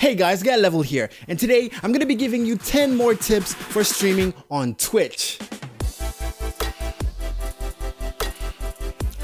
Hey guys, Get Level here, and today I'm going to be giving you 10 more tips for streaming on Twitch.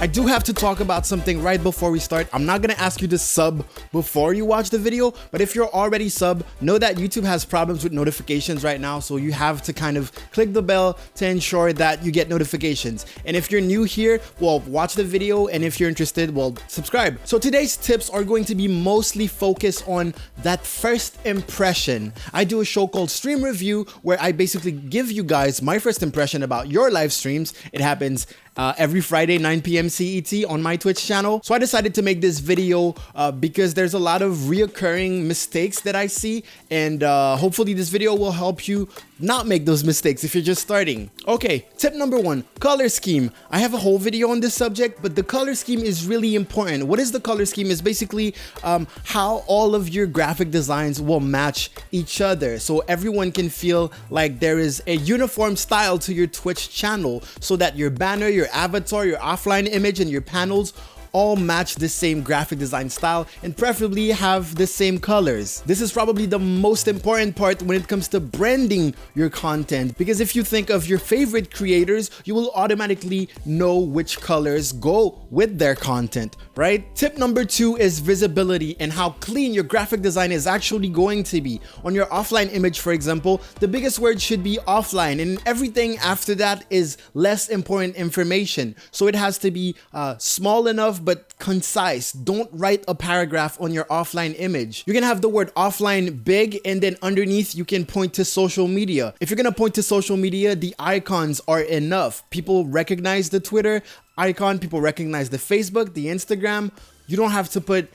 I do have to talk about something right before we start. I'm not gonna ask you to sub before you watch the video, but if you're already sub, know that YouTube has problems with notifications right now, so you have to kind of click the bell to ensure that you get notifications. And if you're new here, well, watch the video, and if you're interested, well, subscribe. So today's tips are going to be mostly focused on that first impression. I do a show called Stream Review where I basically give you guys my first impression about your live streams. It happens every Friday, 9 p.m. CET on my Twitch channel. So I decided to make this video because there's a lot of reoccurring mistakes that I see, and hopefully this video will help you not make those mistakes if you're just starting. Okay, tip number 1, color scheme. I have a whole video on this subject, but the color scheme is really important. What is the color scheme? Is basically how all of your graphic designs will match each other, so everyone can feel like there is a uniform style to your Twitch channel, so that your banner, your avatar, your offline image, and your panels all match the same graphic design style and preferably have the same colors. This is probably the most important part when it comes to branding your content, because if you think of your favorite creators, you will automatically know which colors go with their content, right? Tip number 2 is visibility and how clean your graphic design is actually going to be. On your offline image, for example, the biggest word should be offline, and everything after that is less important information. So it has to be small enough but concise. Don't write a paragraph on your offline image. You can have the word offline big, and then underneath you can point to social media. If you're gonna point to social media, the icons are enough. People recognize the Twitter icon, people recognize the Facebook, the Instagram. You don't have to put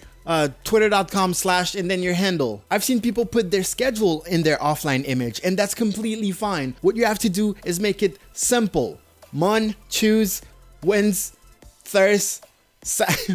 twitter.com/ and then your handle. I've seen people put their schedule in their offline image, and that's completely fine. What you have to do is make it simple. Mon, choose, wins, Thurs,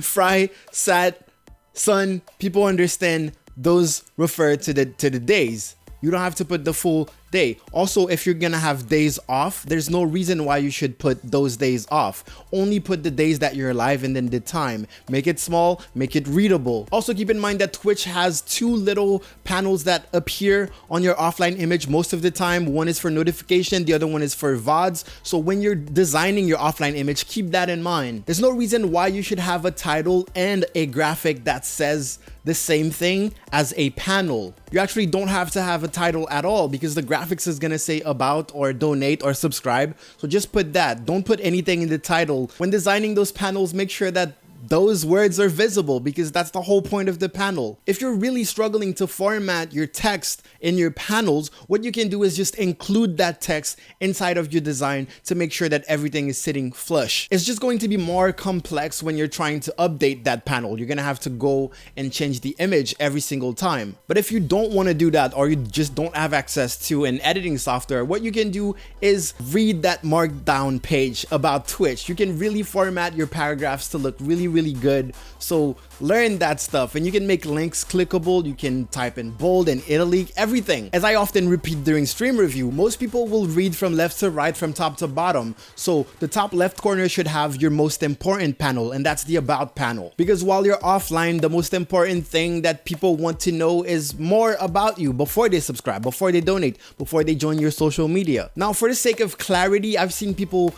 Fry, Sat, Sun. People understand those refer to the days. You don't have to put the full day. Also, if you're gonna have days off, there's no reason why you should put those days off. Only put the days that you're live and then the time. Make it small, make it readable. Also, keep in mind that Twitch has 2 little panels that appear on your offline image most of the time. One is for notification, the other one is for VODs. So when you're designing your offline image, keep that in mind. There's no reason why you should have a title and a graphic that says the same thing as a panel. You actually don't have to have a title at all, because the graphics is gonna say about or donate or subscribe. So just put that. Don't put anything in the title. When designing those panels, make sure that those words are visible, because that's the whole point of the panel. If you're really struggling to format your text in your panels, what you can do is just include that text inside of your design to make sure that everything is sitting flush. It's just going to be more complex when you're trying to update that panel. You're gonna have to go and change the image every single time. But if you don't want to do that, or you just don't have access to an editing software, what you can do is read that markdown page about Twitch. You can really format your paragraphs to look really good. So learn that stuff, and you can make links clickable. You can type in bold and italic, everything. As I often repeat during stream review, most people will read from left to right, from top to bottom. So the top left corner should have your most important panel, and that's the about panel. Because while you're offline, the most important thing that people want to know is more about you before they subscribe, before they donate, before they join your social media. Now, for the sake of clarity, I've seen people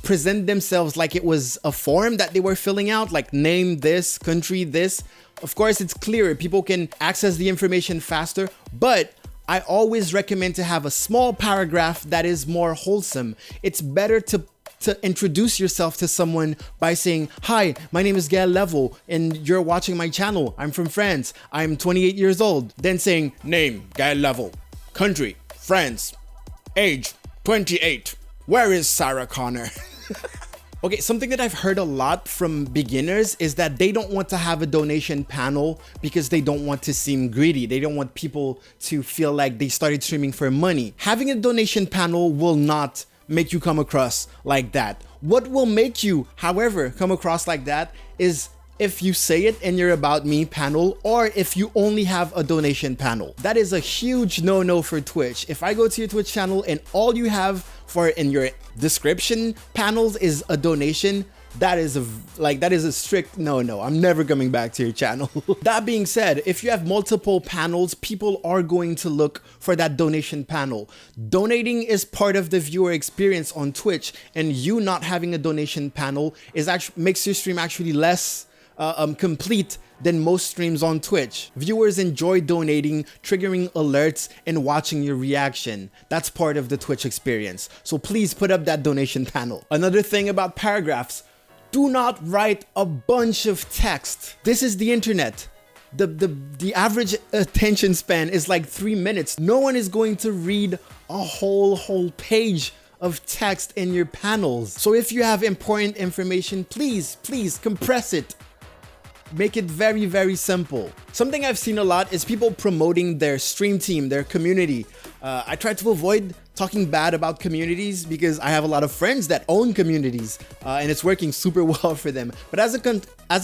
present themselves like it was a form that they were filling out, like name this, country this. Of course, it's clearer. People can access the information faster, but I always recommend to have a small paragraph that is more wholesome. It's better to introduce yourself to someone by saying, "Hi, my name is Get Level, and you're watching my channel. I'm from France. I'm 28 years old." Then saying, name, Get Level, country, France, age, 28. Where is Sarah Connor? Okay, something that I've heard a lot from beginners is that they don't want to have a donation panel because they don't want to seem greedy. They don't want people to feel like they started streaming for money. Having a donation panel will not make you come across like that. What will make you, however, come across like that is if you say it in your About Me panel, or if you only have a donation panel. That is a huge no-no for Twitch. If I go to your Twitch channel and all you have for in your description panels is a donation, that is a strict no. I'm never coming back to your channel. That being said, if you have multiple panels, people are going to look for that donation panel. Donating is part of the viewer experience on Twitch, and you not having a donation panel makes your stream actually less complete than most streams on Twitch. Viewers enjoy donating, triggering alerts, and watching your reaction. That's part of the Twitch experience. So please put up that donation panel. Another thing about paragraphs, do not write a bunch of text. This is the internet. The average attention span is like 3 minutes. No one is going to read a whole page of text in your panels. So if you have important information, please compress it. Make it very, very simple. Something I've seen a lot is people promoting their stream team, their community. I try to avoid talking bad about communities because I have a lot of friends that own communities and it's working super well for them. But as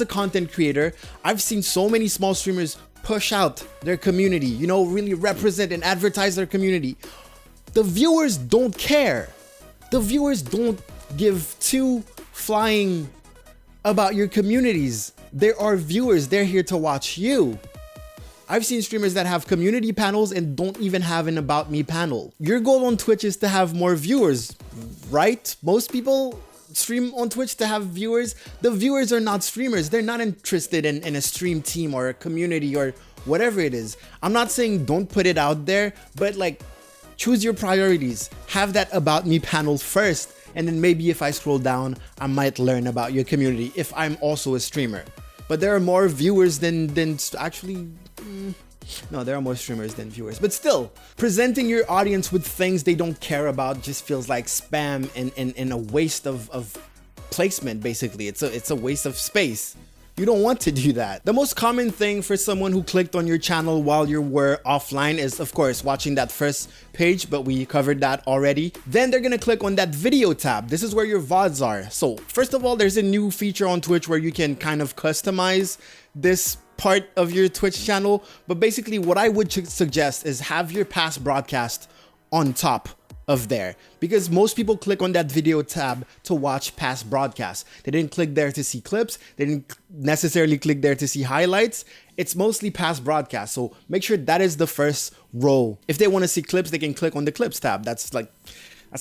a content creator, I've seen so many small streamers push out their community, you know, really represent and advertise their community. The viewers don't care. The viewers don't give two flying about your communities. There are viewers, they're here to watch you. I've seen streamers that have community panels and don't even have an About Me panel. Your goal on Twitch is to have more viewers, right? Most people stream on Twitch to have viewers. The viewers are not streamers. They're not interested in a stream team or a community or whatever it is. I'm not saying don't put it out there, but like choose your priorities. Have that About Me panel first. And then maybe if I scroll down, I might learn about your community if I'm also a streamer. But there are more viewers than actually, no, there are more streamers than viewers. But still, presenting your audience with things they don't care about just feels like spam and a waste of placement, basically. It's a waste of space. You don't want to do that. The most common thing for someone who clicked on your channel while you were offline is, of course, watching that first page, but we covered that already. Then they're gonna click on that video tab. This is where your VODs are. So first of all, there's a new feature on Twitch where you can kind of customize this part of your Twitch channel. But basically what I would suggest is have your past broadcast on top of there, because most people click on that video tab to watch past broadcasts. They didn't click there to see clips. They didn't necessarily click there to see highlights. It's mostly past broadcasts. So make sure that is the first row. If they want to see clips, they can click on the clips tab. That's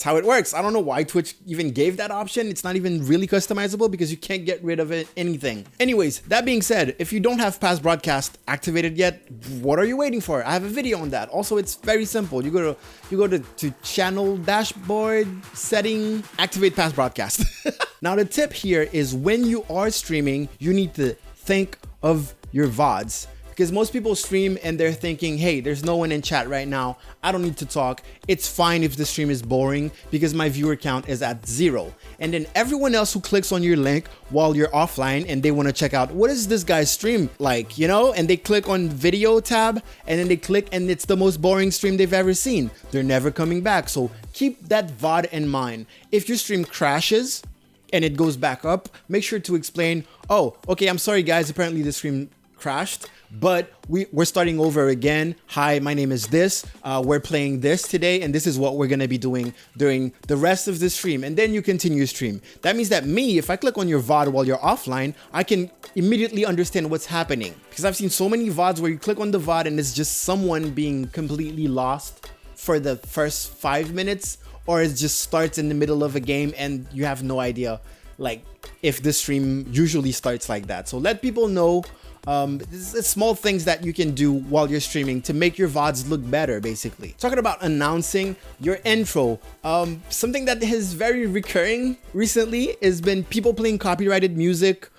how it works. I don't know why Twitch even gave that option. It's not even really customizable because you can't get rid of anything. Anyways, that being said, if you don't have past broadcast activated yet, what are you waiting for? I have a video on that. Also, it's very simple. You go to channel dashboard, setting, activate past broadcast. Now the tip here is when you are streaming, you need to think of your VODs. Because most people stream and they're thinking, hey, there's no one in chat right now. I don't need to talk. It's fine if the stream is boring because my viewer count is at 0. And then everyone else who clicks on your link while you're offline and they want to check out, what is this guy's stream like, you know? And they click on video tab and then they click and it's the most boring stream they've ever seen. They're never coming back. So keep that VOD in mind. If your stream crashes and it goes back up, make sure to explain, oh, okay, I'm sorry guys, apparently the stream crashed, but we're starting over again. Hi, my name is this. We're playing this today, and this is what we're gonna be doing during the rest of the stream. And then you continue stream. That means that me, if I click on your VOD while you're offline, I can immediately understand what's happening. Because I've seen so many VODs where you click on the VOD and it's just someone being completely lost for the first 5 minutes, or it just starts in the middle of a game and you have no idea, like, if the stream usually starts like that. So let people know. Small things that you can do while you're streaming to make your VODs look better, basically. Talking about announcing your intro, something that is very recurring recently has been people playing copyrighted music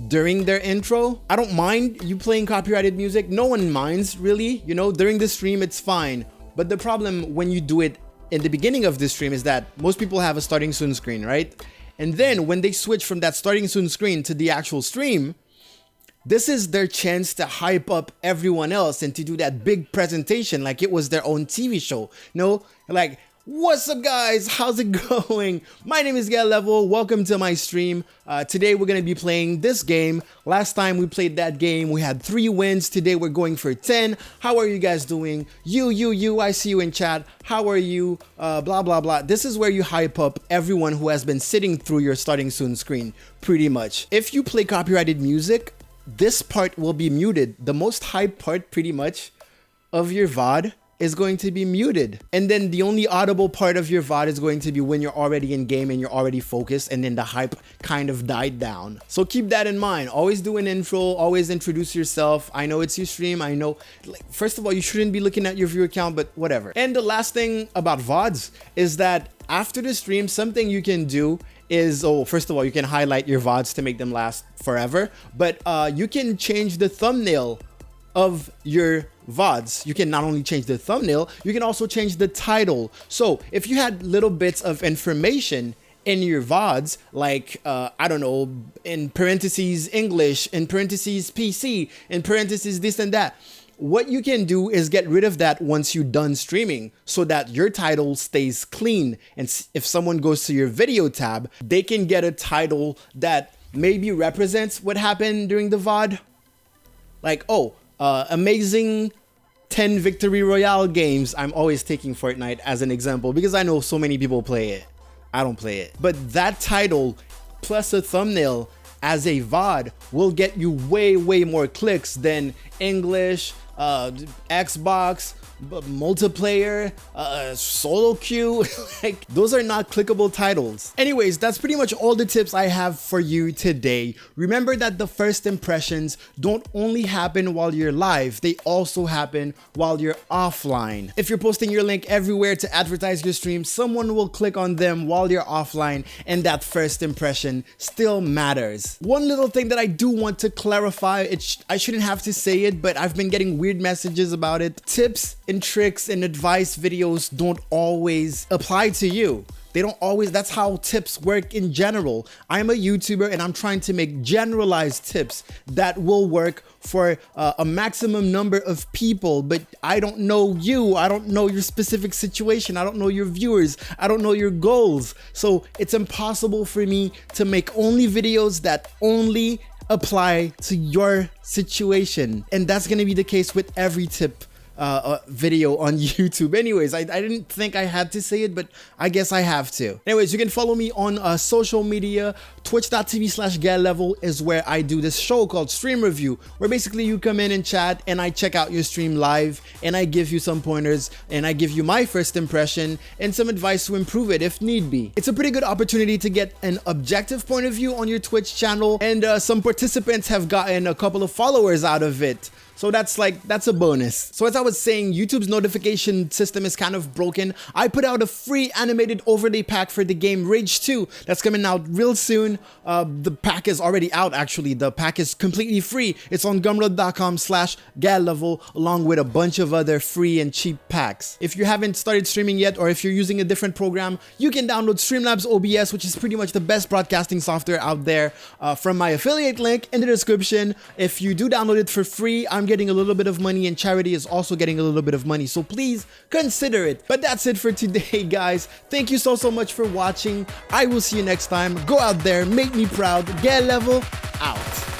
during their intro. I don't mind you playing copyrighted music. No one minds, really. You know, during the stream, it's fine. But the problem when you do it in the beginning of the stream is that most people have a starting soon screen, right? And then when they switch from that starting soon screen to the actual stream, this is their chance to hype up everyone else and to do that big presentation like it was their own TV show. No, like What's up guys, how's it going? My name is Get Level, welcome to my stream. Today we're going to be playing this game. Last time we played that game, we had 3 wins. Today we're going for 10. How are you guys doing? You, I see you in chat. How are you? Blah, blah, blah. This is where you hype up everyone who has been sitting through your starting soon screen, pretty much. If you play copyrighted music, this part will be muted. The most hype part, pretty much, of your VOD is going to be muted, and then the only audible part of your VOD is going to be when you're already in game and you're already focused, and then the hype kind of died down. So keep that in mind. Always do an intro, always introduce yourself. I know it's your stream, I know, like, first of all, you shouldn't be looking at your viewer count, but whatever. And the last thing about VODs is that after the stream, something you can do is, first of all, you can highlight your VODs to make them last forever, but you can change the thumbnail of your VODs. You can not only change the thumbnail, you can also change the title. So if you had little bits of information in your VODs, like, I don't know, in parentheses English, in parentheses PC, in parentheses this and that, what you can do is get rid of that once you're done streaming so that your title stays clean. And if someone goes to your video tab, they can get a title that maybe represents what happened during the VOD. Like, amazing 10 victory royale games. I'm always taking Fortnite as an example because I know so many people play it. I don't play it. But that title plus a thumbnail as a VOD will get you way more clicks than English, Xbox, multiplayer, solo queue. Like, those are not clickable titles. Anyways, that's pretty much all the tips I have for you today. Remember that the first impressions don't only happen while you're live, they also happen while you're offline. If you're posting your link everywhere to advertise your stream, someone will click on them while you're offline, and that first impression still matters. One little thing that I do want to clarify, I shouldn't have to say it, but I've been getting weird messages about it. Tips and tricks and advice videos don't always apply to you. They don't always, that's how tips work in general. I'm a YouTuber and I'm trying to make generalized tips that will work for a maximum number of people, but I don't know you. I don't know your specific situation. I don't know your viewers. I don't know your goals. So it's impossible for me to make only videos that only apply to your situation. And that's gonna be the case with every tip video on YouTube. Anyways, I didn't think I had to say it, but I guess I have to. Anyways, you can follow me on social media. Twitch.tv/GetLevel is where I do this show called Stream Review, where basically you come in and chat and I check out your stream live and I give you some pointers and I give you my first impression and some advice to improve it if need be. It's a pretty good opportunity to get an objective point of view on your Twitch channel, and some participants have gotten a couple of followers out of it. So that's a bonus. So as I was saying, YouTube's notification system is kind of broken. I put out a free animated overlay pack for the game Rage 2 that's coming out real soon. The pack is already out, actually. The pack is completely free. It's on gumroad.com/GetLevel along with a bunch of other free and cheap packs. If you haven't started streaming yet, or if you're using a different program, you can download Streamlabs OBS, which is pretty much the best broadcasting software out there, from my affiliate link in the description. If you do download it for free, I'm getting a little bit of money and charity is also getting a little bit of money, so please consider it. But that's it for today, guys. Thank you so much for watching. I will see you next time. Go out there, make me proud. Get Level out.